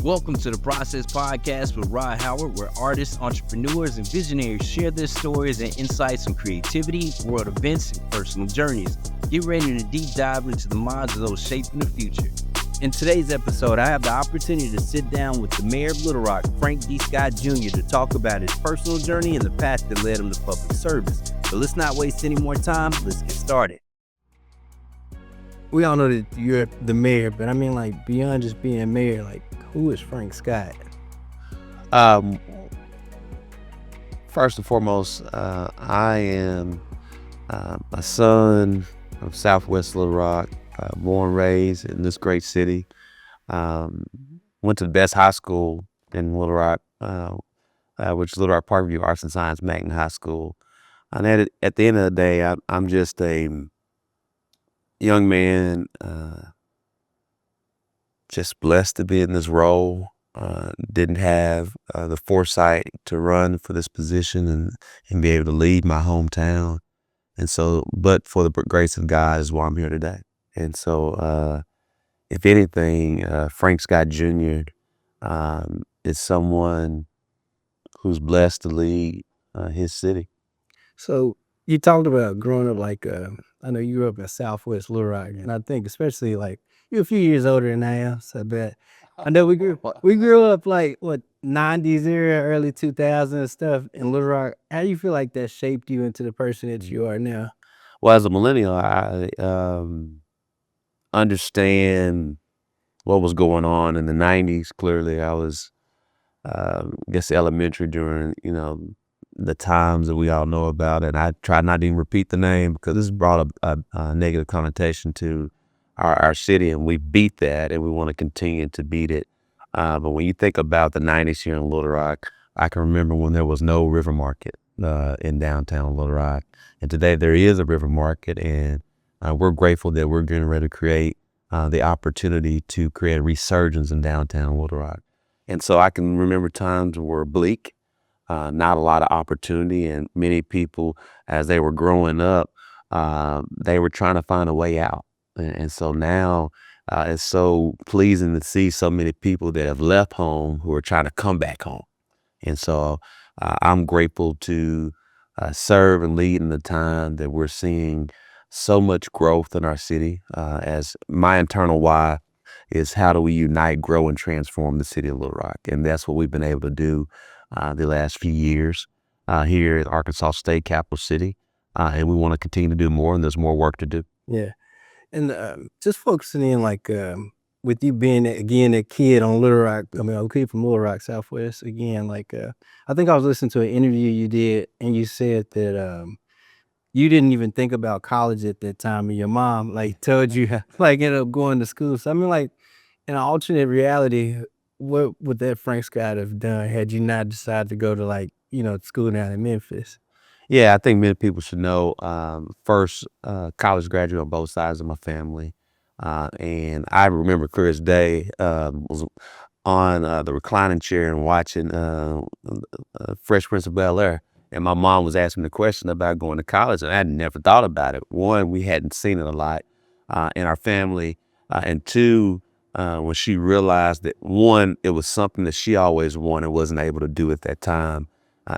Welcome to the Process Podcast with Rod Howard, where artists, entrepreneurs, and visionaries share their stories and insights on creativity, world events, and personal journeys. Get ready to deep dive into the minds of those shaping the future. In today's episode, I have the opportunity to sit down with the mayor of Little Rock, Frank D. Scott Jr., to talk about his personal journey and the path that led him to public service. But let's not waste any more time. Let's get started. We all know that you're the mayor, but I mean, like, beyond just being mayor, like, who is Frank Scott? First and foremost, I am a son of Southwest Little Rock, born and raised in this great city. Went to the best high school in Little Rock, which is Little Rock Parkview Arts and Science Magnet High School. And at the end of the day, I'm just a young man, just blessed to be in this role. Didn't have the foresight to run for this position and be able to lead my hometown. And so, but for the grace of God is why I'm here today. And so, if anything, Frank Scott Jr. Is someone who's blessed to lead his city. So you talked about growing up, like, I know you grew up in Southwest Little Rock, and I think especially, like, you're a few years older than I am, so I bet. I know we grew up, like, what, 90s era, early 2000s stuff in Little Rock. How do you feel like that shaped you into the person that you are now? Well, as a millennial, I understand what was going on in the 90s. Clearly, I was, I guess, elementary during, the times that we all know about. And I try not to even repeat the name because this brought a negative connotation to our city, and we beat that, and we want to continue to beat it. But when you think about the 90s here in Little Rock, I can remember when there was no river market in downtown Little Rock. And today there is a river market, and we're grateful that we're getting ready to create the opportunity to create a resurgence in downtown Little Rock. And so I can remember times were bleak, not a lot of opportunity, and many people, as they were growing up, they were trying to find a way out. And so now it's so pleasing to see so many people that have left home who are trying to come back home. And so I'm grateful to serve and lead in the time that we're seeing so much growth in our city. As my internal why is, how do we unite, grow, and transform the city of Little Rock? And that's what we've been able to do the last few years here at Arkansas State Capital City. And we want to continue to do more, and there's more work to do. Yeah. And just focusing in, like, with you being, again, a kid on Little Rock, I mean, a kid from Little Rock, Southwest, again, like, I think I was listening to an interview you did, and you said that you didn't even think about college at that time, and your mom, like, told you, like, ended up going to school. So, I mean, like, in an alternate reality, what would that Frank Scott have done had you not decided to go to, like, school down in Memphis? Yeah, I think many people should know, first college graduate on both sides of my family. And I remember clear as day, was on the reclining chair and watching Fresh Prince of Bel-Air. And my mom was asking the question about going to college, and I had never thought about it. One, we hadn't seen it a lot in our family. And two, when she realized that, one, it was something that she always wanted, wasn't able to do at that time.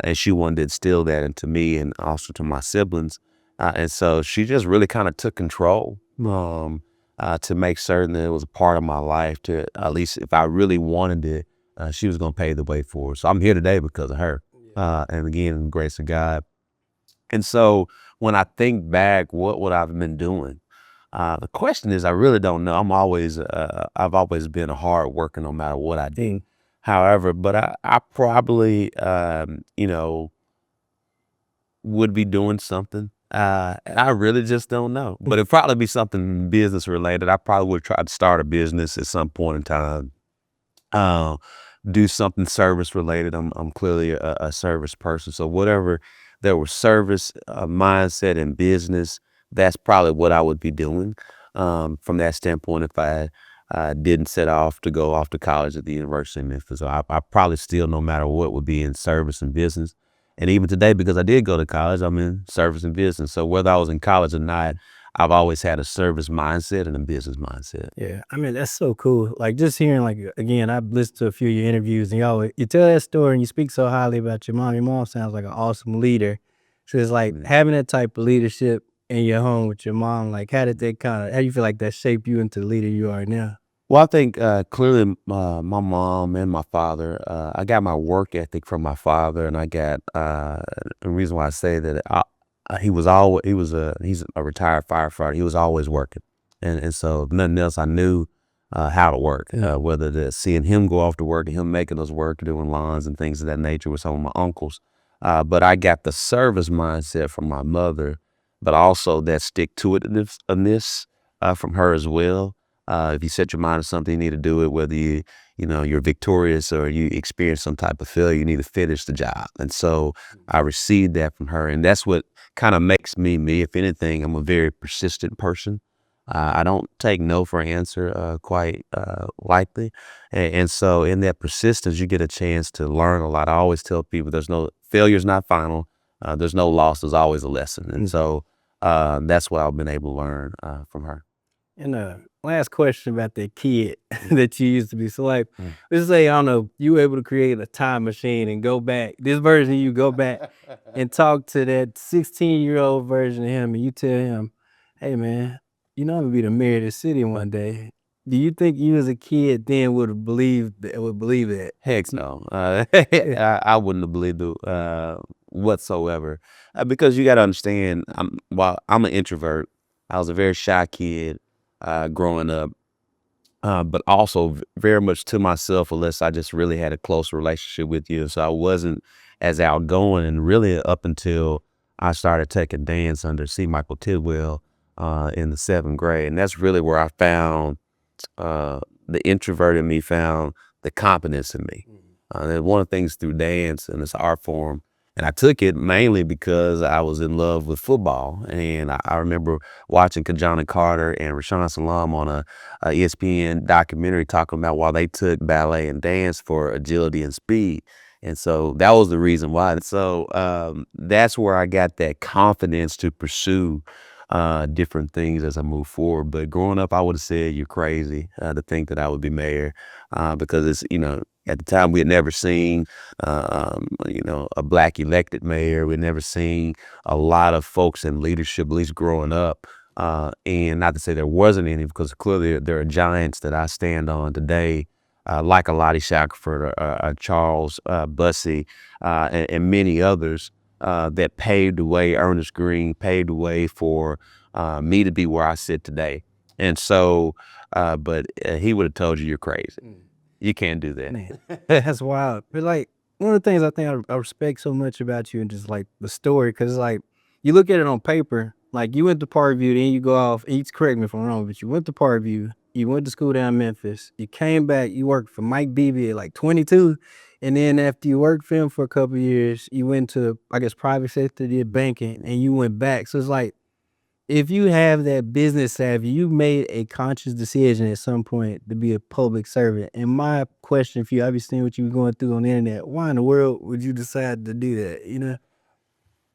And she wanted to instill that into me and also to my siblings. And so she just really kind of took control to make certain that it was a part of my life, to at least if I really wanted it, she was going to pave the way for it. So I'm here today because of her. And again, the grace of God. And so when I think back, what would I've been doing? The question is, I really don't know. I've always been a hard worker no matter what I do. However, but I probably, would be doing something. I really just don't know. But it'd probably be something business related. I probably would try to start a business at some point in time. Do something service related. I'm clearly a service person. So whatever there was service, mindset, and business, that's probably what I would be doing. From that standpoint, if I didn't set off to go off to college at the University of Memphis. So I probably still, no matter what, would be in service and business. And even today, because I did go to college, I'm in service and business. So whether I was in college or not, I've always had a service mindset and a business mindset. Yeah, I mean, that's so cool. Like, just hearing, like, again, I've listened to a few of your interviews, and you tell that story and you speak so highly about your mom. Your mom sounds like an awesome leader. So it's like Mm. having that type of leadership in your home with your mom, like, how do you feel like that shaped you into the leader you are now? Well, I think clearly my mom and my father, I got my work ethic from my father, and I got the reason why I say that he's a retired firefighter. He was always working, and so if nothing else, I knew how to work. Whether to seeing him go off to work and him making us work, doing lawns and things of that nature with some of my uncles. But I got the service mindset from my mother, but also that stick to it from her as well. If you set your mind to something, you need to do it, whether you're victorious or you experience some type of failure, you need to finish the job. And so I received that from her. And that's what kind of makes me me. If anything, I'm a very persistent person. I don't take no for an answer quite likely. And so in that persistence, you get a chance to learn a lot. I always tell people failure's not final. There's no loss. There's always a lesson. And so that's what I've been able to learn from her. And last question about that kid that you used to be. So, like, let's say, I don't know, you were able to create a time machine and go back, this version of you go back and talk to that 16-year-old version of him, and you tell him, hey, man, I'm going to be the mayor of the city one day. Do you think you as a kid then would believe that? Heck no. I wouldn't have believed it whatsoever. Because you got to understand, while I'm an introvert, I was a very shy kid growing up, but also very much to myself, unless I just really had a close relationship with you. So I wasn't as outgoing, and really up until I started taking dance under C. Michael Tidwell in the 7th grade. And that's really where I found the introvert in me, found the confidence in me. And one of the things through dance and this art form, and I took it mainly because I was in love with football. And I remember watching Kajana Carter and Rashaan Salam on a ESPN documentary talking about why they took ballet and dance for agility and speed. And so that was the reason why. And so that's where I got that confidence to pursue different things as I move forward. But growing up, I would have said you're crazy to think that I would be mayor because it's, at the time we had never seen, a black elected mayor. We'd never seen a lot of folks in leadership, at least growing up. And not to say there wasn't any, because clearly there are giants that I stand on today, like a Lottie Shackelford, Charles Bussey, and many others that paved the way. Ernest Green paved the way for me to be where I sit today. And so, but he would have told you you're crazy. You can't do that. Man, that's wild. But like, one of the things I think I respect so much about you and just like the story, because like you look at it on paper, like you went to Parkview, then you go off, and you correct me if I'm wrong, but you went to Parkview, you went to school down in Memphis, you came back, you worked for Mike Beebe at like 22, and then after you worked for him for a couple of years, you went to, I guess, private sector, did banking, and you went back. So it's like, if you have that business savvy, you made a conscious decision at some point to be a public servant. And my question for you, I've been seeing what you were going through on the internet. Why in the world would you decide to do that?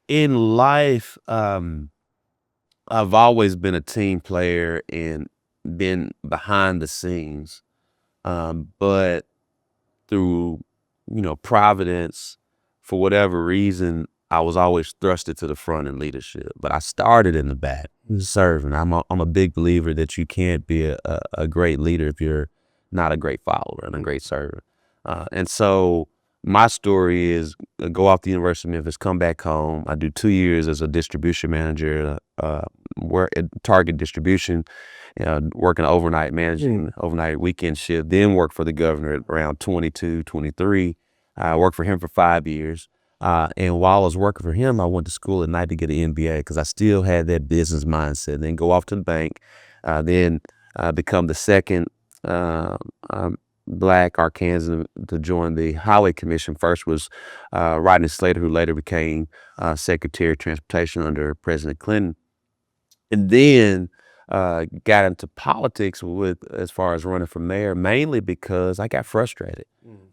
In life, I've always been a team player and been behind the scenes. But through, providence, for whatever reason, I was always thrusted to the front in leadership. But I started in the back serving. I'm a big believer that you can't be a great leader if you're not a great follower and a great servant. And so my story is go off the University of Memphis, come back home. I do 2 years as a distribution manager, work at Target Distribution, working overnight, managing overnight weekend shift, then work for the governor at around 22, 23. I worked for him for 5 years. And while I was working for him, I went to school at night to get an MBA because I still had that business mindset. Then go off to the bank, then become the second Black Arkansan to join the Highway Commission. First was Rodney Slater, who later became Secretary of Transportation under President Clinton. And then got into politics as far as running for mayor, mainly because I got frustrated.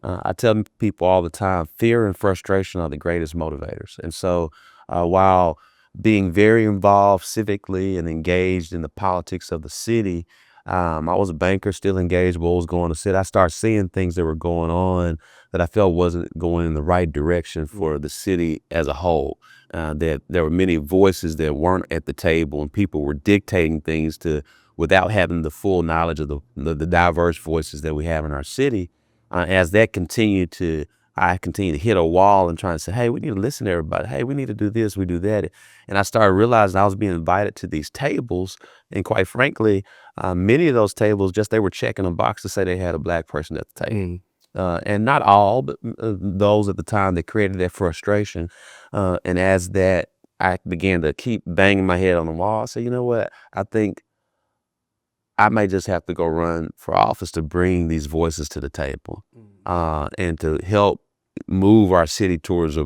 I tell people all the time, fear and frustration are the greatest motivators. And so while being very involved civically and engaged in the politics of the city. I was a banker, still engaged with what was going on in the city. I started seeing things that were going on that I felt wasn't going in the right direction for the city as a whole. That there were many voices that weren't at the table, and people were dictating things without having the full knowledge of the diverse voices that we have in our city. As that I continued to hit a wall and trying to say, hey, we need to listen to everybody. Hey, we need to do this, we do that. And I started realizing I was being invited to these tables. And quite frankly, many of those tables, just they were checking a box to say they had a Black person at the table. And not all, but those at the time that created that frustration. And as that, I began to keep banging my head on the wall. I said, you know what? I think I may just have to go run for office to bring these voices to the table, and to help move our city towards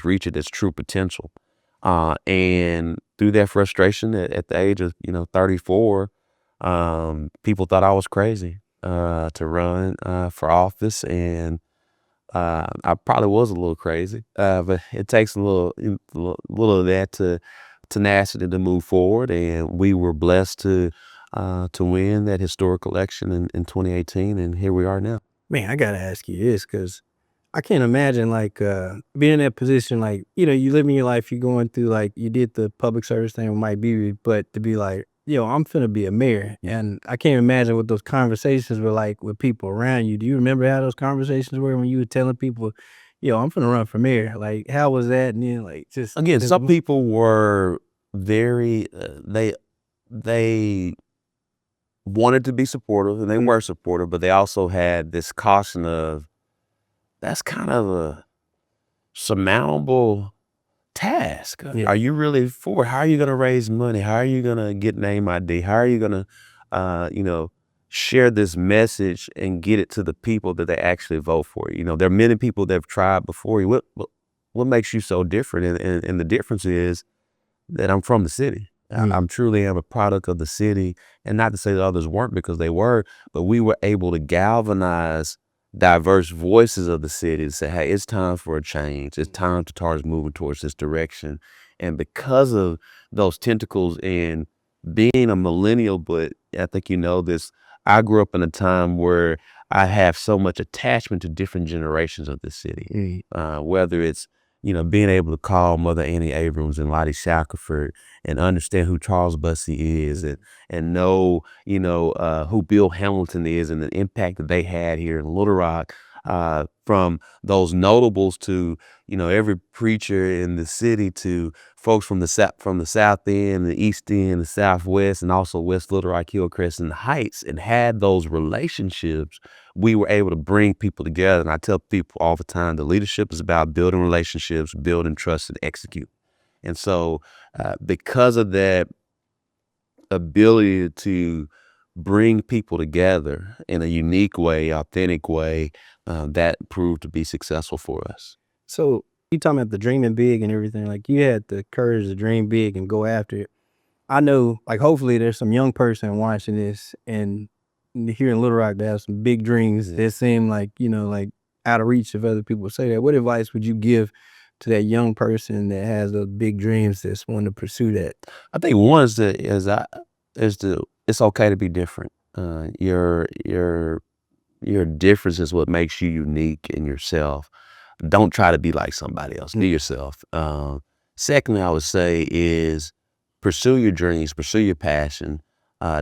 reaching its true potential. And through that frustration at the age of 34, people thought I was crazy to run for office, and I probably was a little crazy, but it takes a little of that tenacity to move forward, and we were blessed to win that historic election in 2018, and here we are now. Man, I gotta ask you this because I can't imagine like being in that position. Like, you living your life, you're going through like you did the public service thing with Mike Beebe, but to be like, I'm finna be a mayor, and I can't imagine what those conversations were like with people around you. Do you remember how those conversations were when you were telling people, I'm finna run for mayor? Like, how was that? And then like just Again, some people were very they wanted to be supportive, and they were supportive, but they also had this caution of that's kind of a surmountable task. Are you really for it? How are you going to raise money? How are you going to get name ID? How are you going to, share this message and get it to the people that they actually vote for? There are many people that have tried before you. What makes you so different? And the difference is that I'm from the city. I'm truly am a product of the city, and not to say that others weren't, because they were, but we were able to galvanize diverse voices of the city to say, hey, it's time for a change. It's time to start moving towards this direction. And because of those tentacles and being a millennial, but I think this, I grew up in a time where I have so much attachment to different generations of the city, whether it's being able to call Mother Annie Abrams and Lottie Shackelford and understand who Charles Bussey is, and know, who Bill Hamilton is and the impact that they had here in Little Rock, from those notables to, every preacher in the city, to folks from the South End, the East End, the Southwest, and also West Little Rock, Hillcrest, and the Heights, and had those relationships. We were able to bring people together. And I tell people all the time, the leadership is about building relationships, building trust, and execute. And so because of that ability to bring people together in a unique way, authentic way, that proved to be successful for us. So you talking about the dreaming big and everything, like you had the courage to dream big and go after it. I know, like, hopefully there's some young person watching this and here in Little Rock that have some big dreams that seem like, like out of reach if other people say that. What advice would you give to that young person that has those big dreams that's wanting to pursue that? I think one is it's okay to be different. Your difference is what makes you unique in yourself. Don't try to be like somebody else. Be yourself. Secondly, I would say is pursue your dreams, pursue your passion.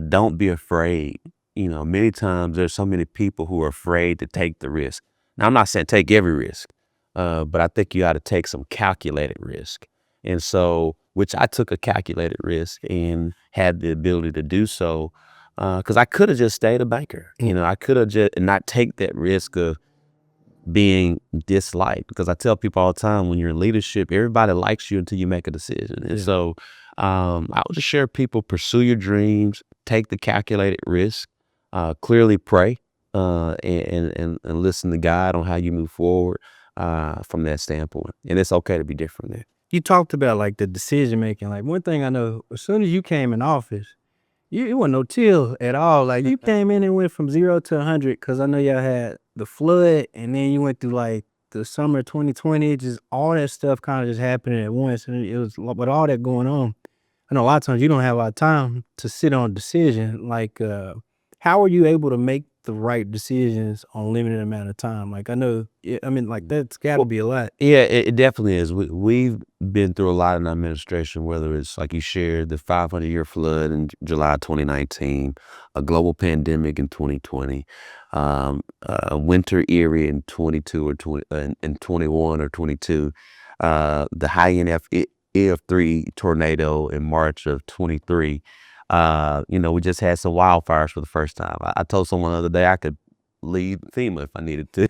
Don't be afraid. Many times there's so many people who are afraid to take the risk. Now, I'm not saying take every risk, but I think you ought to take some calculated risk. And so, which I took a calculated risk and had the ability to do so, because I could have just stayed a banker. I could have just not take that risk of being disliked, because I tell people all the time, when you're in leadership, everybody likes you until you make a decision. And so I would just share people, pursue your dreams, take the calculated risk, clearly pray, and listen to God on how you move forward from that standpoint. And it's okay to be different there. You talked about like the decision making. Like, one thing I know, as soon as you came in office, it wasn't no chill at all. Like, you came in and went from 0 to 100, because I know y'all had the flood, and then you went through like the summer of 2020, just all that stuff kind of just happening at once. And it was, with all that going on, I know a lot of times you don't have a lot of time to sit on a decision. Like, how are you able to make the right decisions on a limited amount of time? Like, I know, I mean, like, that's got to Well, be a lot. yeah, it definitely is. We've been through a lot in our administration, whether it's like you shared the 500-year flood in July 2019, a global pandemic in 2020, a winter Erie in 22 or 20 in 21 or 22, the high EF3 tornado in March of 23. We just had some wildfires for the first time. I told someone the other day I could lead FEMA if I needed to.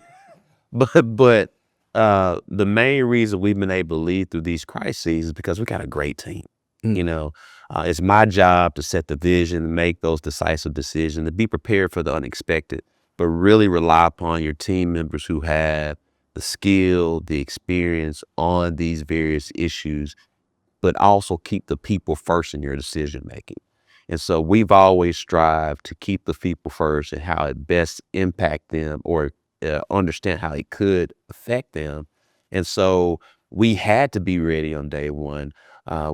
But the main reason we've been able to lead through these crises is because we got a great team. It's my job to set the vision, make those decisive decisions, to be prepared for the unexpected, but really rely upon your team members who have the skill, the experience on these various issues, but also keep the people first in your decision making. And so we've always strived to keep the people first and how it best impact them or understand how it could affect them. And so we had to be ready on day one.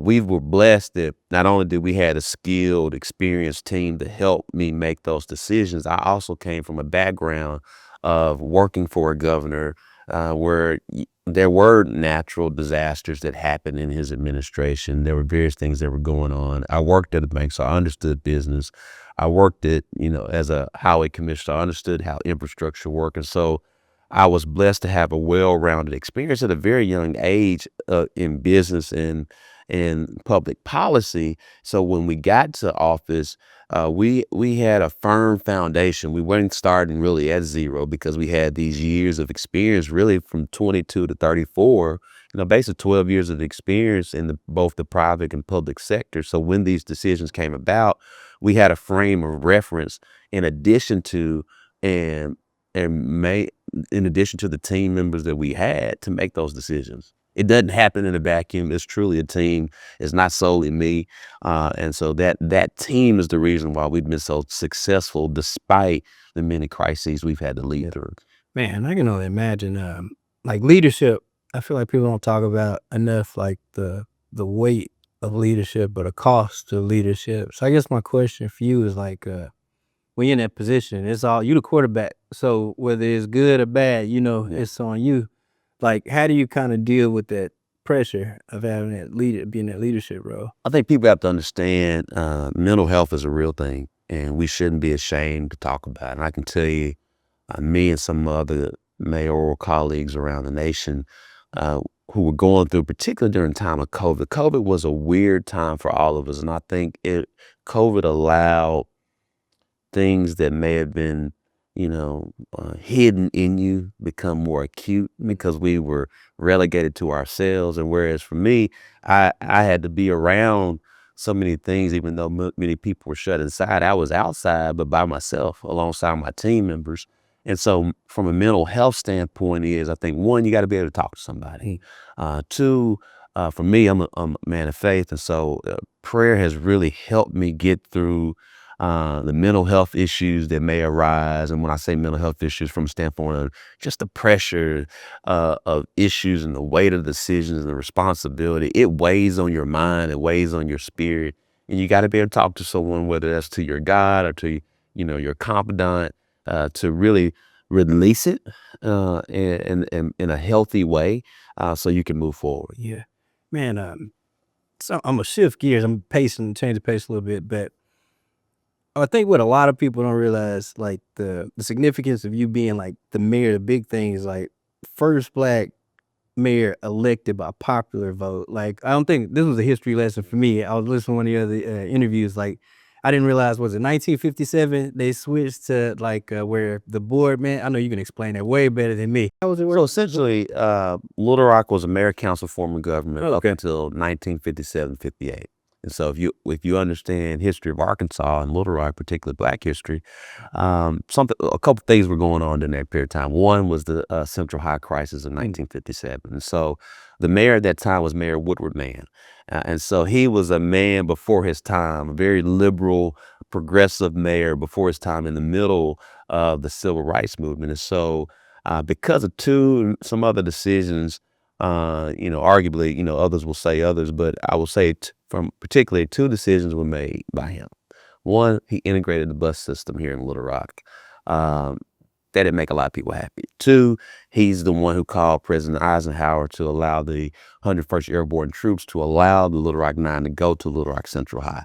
We were blessed that not only did we have a skilled, experienced team to help me make those decisions, I also came from a background of working for a governor where there were natural disasters that happened in his administration. There were various things that were going on. I worked at a bank, so I understood business. I worked as a highway commissioner. I understood how infrastructure worked. And so I was blessed to have a well-rounded experience at a very young age in business and public policy. So when we got to office, we had a firm foundation. We weren't starting really at zero because we had these years of experience, really from 22 to 34, basically 12 years of experience in both the private and public sector. So when these decisions came about, we had a frame of reference in addition to in addition to the team members that we had to make those decisions. It doesn't happen in a vacuum. It's truly a team. It's not solely me. And so that team is the reason why we've been so successful despite the many crises we've had to lead through. Man, I can only imagine, like leadership. I feel like people don't talk about enough, like the weight of leadership or the cost of leadership. So I guess my question for you is like, when you're in that position, it's all you the quarterback. So whether it's good or bad, it's on you. Like, how do you kind of deal with that pressure of having that being that leadership role? I think people have to understand mental health is a real thing, and we shouldn't be ashamed to talk about it. And I can tell you, me and some other mayoral colleagues around the nation who were going through, particularly during the time of COVID. COVID was a weird time for all of us, and I think COVID allowed things that may have been hidden in you become more acute because we were relegated to ourselves. And whereas for me, I had to be around so many things, even though many people were shut inside, I was outside, but by myself alongside my team members. And so from a mental health standpoint I think one, you got to be able to talk to somebody. Two, for me, I'm a man of faith. And so prayer has really helped me get through the mental health issues that may arise. And when I say mental health issues from a standpoint of just the pressure of issues and the weight of decisions and the responsibility, it weighs on your mind, it weighs on your spirit. And you got to be able to talk to someone, whether that's to your God or to, your confidant, to really release it in a healthy way so you can move forward. Yeah, man, so I'm gonna shift gears. I'm change the pace a little bit, but I think what a lot of people don't realize, like the significance of you being like the mayor, the big thing is like first Black mayor elected by popular vote. Like, I don't think this was a history lesson for me. I was listening to one of the other interviews. Like, I didn't realize, was it 1957 they switched to like where the board, man, I know you can explain that way better than me. How was it work? So essentially, Little Rock was a mayor council form of government up Okay. until 1957, 58. And so if you understand history of Arkansas and Little Rock, particularly Black history, a couple things were going on in that period of time. One was the Central High crisis of 1957. And so the mayor at that time was Mayor Woodward Mann. And so he was a man before his time, a very liberal, progressive mayor before his time in the middle of the civil rights movement. And so because of some other decisions. Arguably, others will say others, but I will say from particularly 2 decisions were made by him. One, he integrated the bus system here in Little Rock. That didn't make a lot of people happy. 2, he's the one who called President Eisenhower to allow the 101st Airborne Troops to allow the Little Rock 9 to go to Little Rock Central High.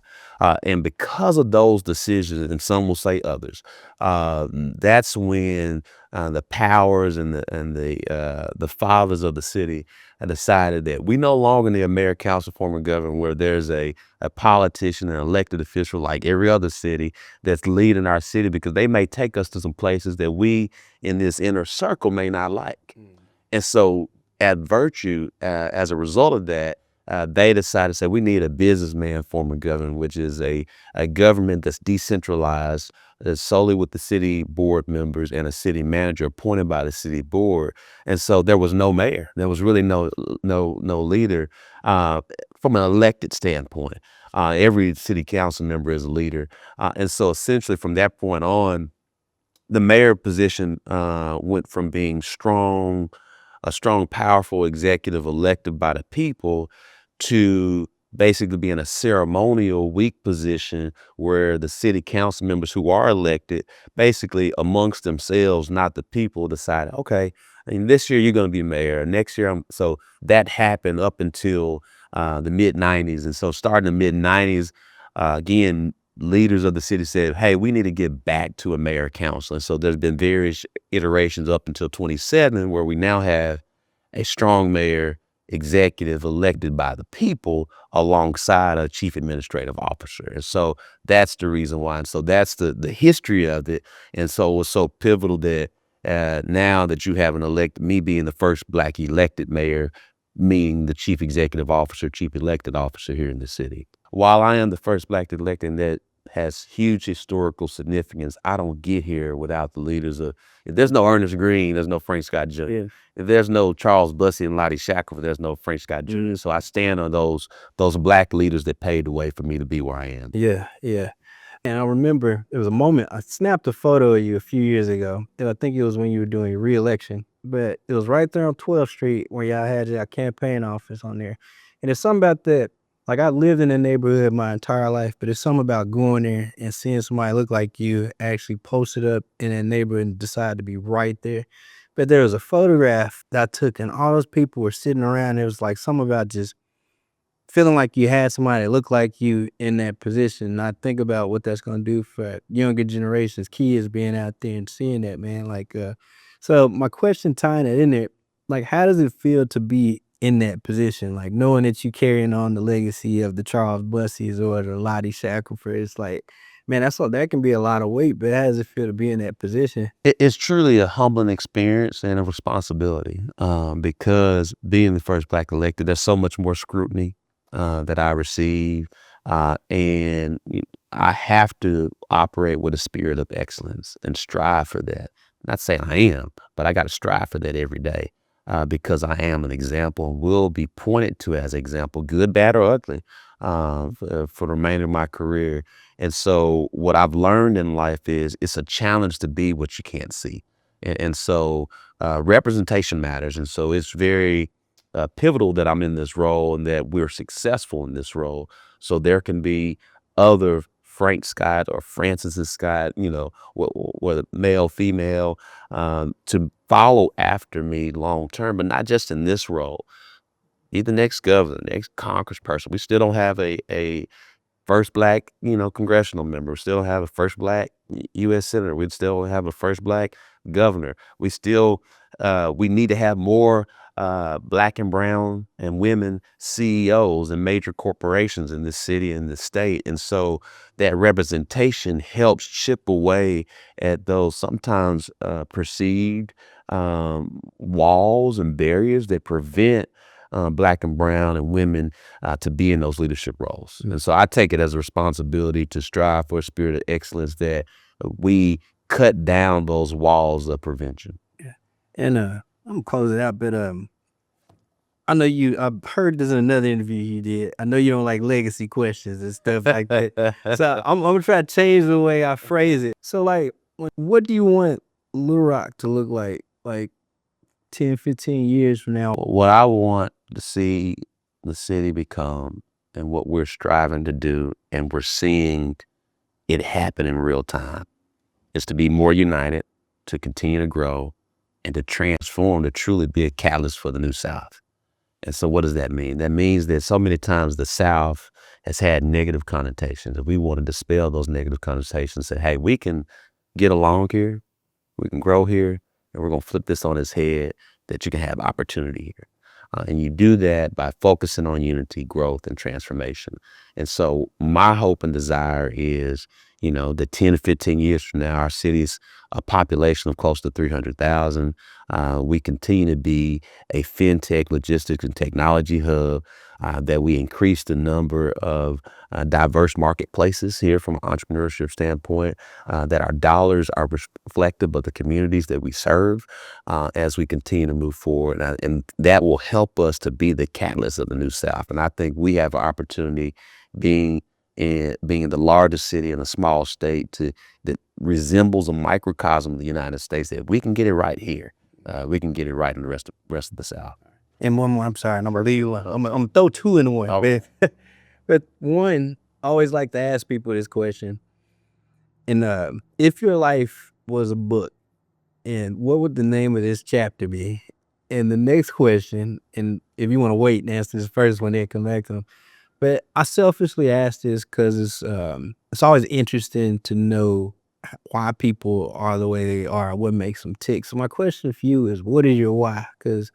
And because of those decisions, and some will say others, that's when the powers and the fathers of the city decided that we no longer need a mayor, council, former governor, where there's a politician, an elected official like every other city that's leading our city, because they may take us to some places that we in this inner circle may not like. And so at virtue, as a result of that, they decided to say we need a businessman form of government, which is a government that's decentralized, that's solely with the city board members and a city manager appointed by the city board. And so there was no mayor. There was really no leader from an elected standpoint. Every city council member is a leader. And so essentially from that point on, the mayor position went from being a strong, powerful executive elected by the people to basically being a ceremonial, weak position where the city council members who are elected basically amongst themselves, not the people, decide, okay, this year you're going to be mayor, next year so that happened up until the mid-90s. And so starting in the mid-90s, again, leaders of the city said, hey, we need to get back to a mayor council. And so there's been various iterations up until 2017 where we now have a strong mayor executive elected by the people alongside a chief administrative officer. And so that's the reason why. And so that's the history of it. And so it was so pivotal that now that you have me being the first Black elected mayor, meaning the chief executive officer, chief elected officer here in the city. While I am the first Black elected, and that has huge historical significance, I don't get here without the leaders of, if there's no Ernest Green, there's no Frank Scott Jr. Yeah. If there's no Charles Bussey and Lottie Shackelford, there's no Frank Scott Jr. So I stand on those Black leaders that paved the way for me to be where I am. Yeah. And I remember there was a moment, I snapped a photo of you a few years ago. And I think it was when you were doing your re-election, but it was right there on 12th Street where y'all had your campaign office on there. And there's something about that. Like, I lived in the neighborhood my entire life, but it's something about going there and seeing somebody look like you actually posted up in that neighborhood and decide to be right there. But there was a photograph that I took, and all those people were sitting around. It was like something about just feeling like you had somebody that looked like you in that position. And I think about what that's going to do for younger generations, kids being out there and seeing that, man. Like, so my question tying it in there, like, how does it feel to be in that position? Like, knowing that you carrying on the legacy of the Charles Busseys or the Lottie Shackelford, it's like, man, that can be a lot of weight, but how does it feel to be in that position? It's truly a humbling experience and a responsibility, because being the first Black elected, there's so much more scrutiny that I receive, and I have to operate with a spirit of excellence and strive for that. Not saying I am, but I got to strive for that every day, because I am an example and will be pointed to as an example, good, bad, or ugly, for the remainder of my career. And so what I've learned in life is it's a challenge to be what you can't see. And so representation matters. And so it's very pivotal that I'm in this role and that we're successful in this role. So there can be other Frank Scott or Francis Scott, whether male, female, to follow after me long term, but not just in this role. Be the next governor, the next congressperson. We still don't have a first Black, congressional member. We still have a first Black U.S. senator. We still have a first Black governor. We need to have more Black and brown and women CEOs and major corporations in this city and the state. And so that representation helps chip away at those sometimes perceived walls and barriers that prevent Black and brown and women to be in those leadership roles. And so I take it as a responsibility to strive for a spirit of excellence, that we cut down those walls of prevention. Yeah. And I'm gonna close it out, but I know I've heard this in another interview you did. I know you don't like legacy questions and stuff like that. So I'm gonna try to change the way I phrase it. So, like, what do you want Little Rock to look like like 10, 15 years from now? What I want to see the city become and what we're striving to do, and we're seeing it happen in real time, is to be more united, to continue to grow, and to transform, to truly be a catalyst for the New South. And so what does that mean? That means that so many times the South has had negative connotations, and we want to dispel those negative connotations, say, hey, we can get along here, we can grow here, and we're going to flip this on its head, that you can have opportunity here. And you do that by focusing on unity, growth, and transformation. And so my hope and desire is, that 10 to 15 years from now, our city's a population of close to 300,000. We continue to be a fintech, logistics, and technology hub, that we increase the number of diverse marketplaces here from an entrepreneurship standpoint, that our dollars are reflective of the communities that we serve as we continue to move forward. And that will help us to be the catalyst of the New South. And I think we have an opportunity being the largest city in a small state that resembles a microcosm of the United States, that if we can get it right here, we can get it right in the rest of the South. And one more, I'm sorry, and I'm gonna leave you alone. I'm gonna throw two in one, man. But one, I always like to ask people this question. And if your life was a book, and what would the name of this chapter be? And the next question, and if you want to wait and answer this first one, then come back to them. But I selfishly ask this because it's always interesting to know why people are the way they are, what makes them tick. So my question for you is, what is your why? Because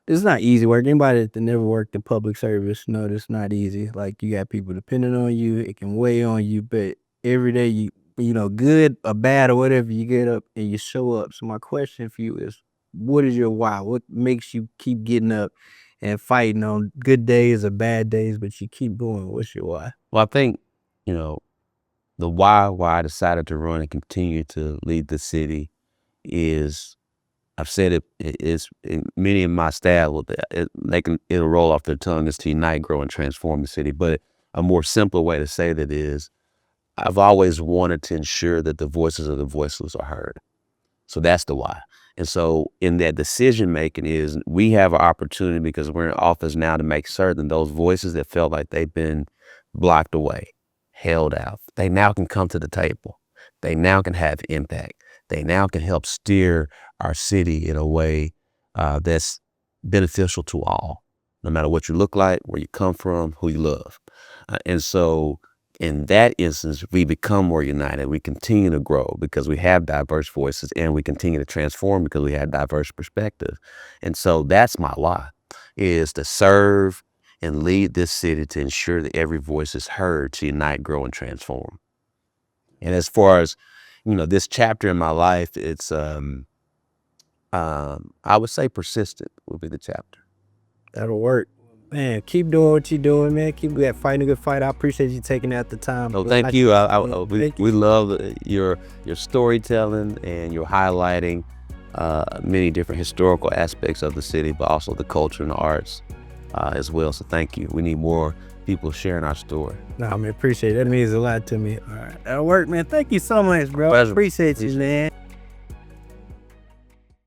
it's not easy work. Anybody that never worked in public service know it's not easy. Like, you got people depending on you. It can weigh on you, but every day you good or bad or whatever, you get up and you show up. So my question for you is, what is your why? What makes you keep getting up and fighting on good days or bad days, but you keep going? What's your why? Well, I think, the why I decided to run and continue to lead the city is, I've said it's many of my staff, it'll roll off their tongue, is to unite, grow, and transform the city. But a more simple way to say that is, I've always wanted to ensure that the voices of the voiceless are heard. So that's the why. And so in that decision making is, we have an opportunity, because we're in office now, to make certain those voices that felt like they've been blocked away, held out, they now can come to the table. They now can have impact. They now can help steer our city in a way that's beneficial to all, no matter what you look like, where you come from, who you love. And so in that instance, we become more united. We continue to grow because we have diverse voices, and we continue to transform because we have diverse perspectives. And so that's my why, is to serve and lead this city, to ensure that every voice is heard, to unite, grow, and transform. And as far as, this chapter in my life, it's, I would say persistent would be the chapter. That'll work. Man, keep doing what you're doing, man. Keep fighting a good fight. I appreciate you taking out the time. No, thank you. We love your storytelling, and your highlighting many different historical aspects of the city, but also the culture and the arts as well. So thank you. We need more people sharing our story. Nah, man, appreciate it. That means a lot to me. All right, that'll work, man. Thank you so much, bro. Pleasure. Appreciate you, man.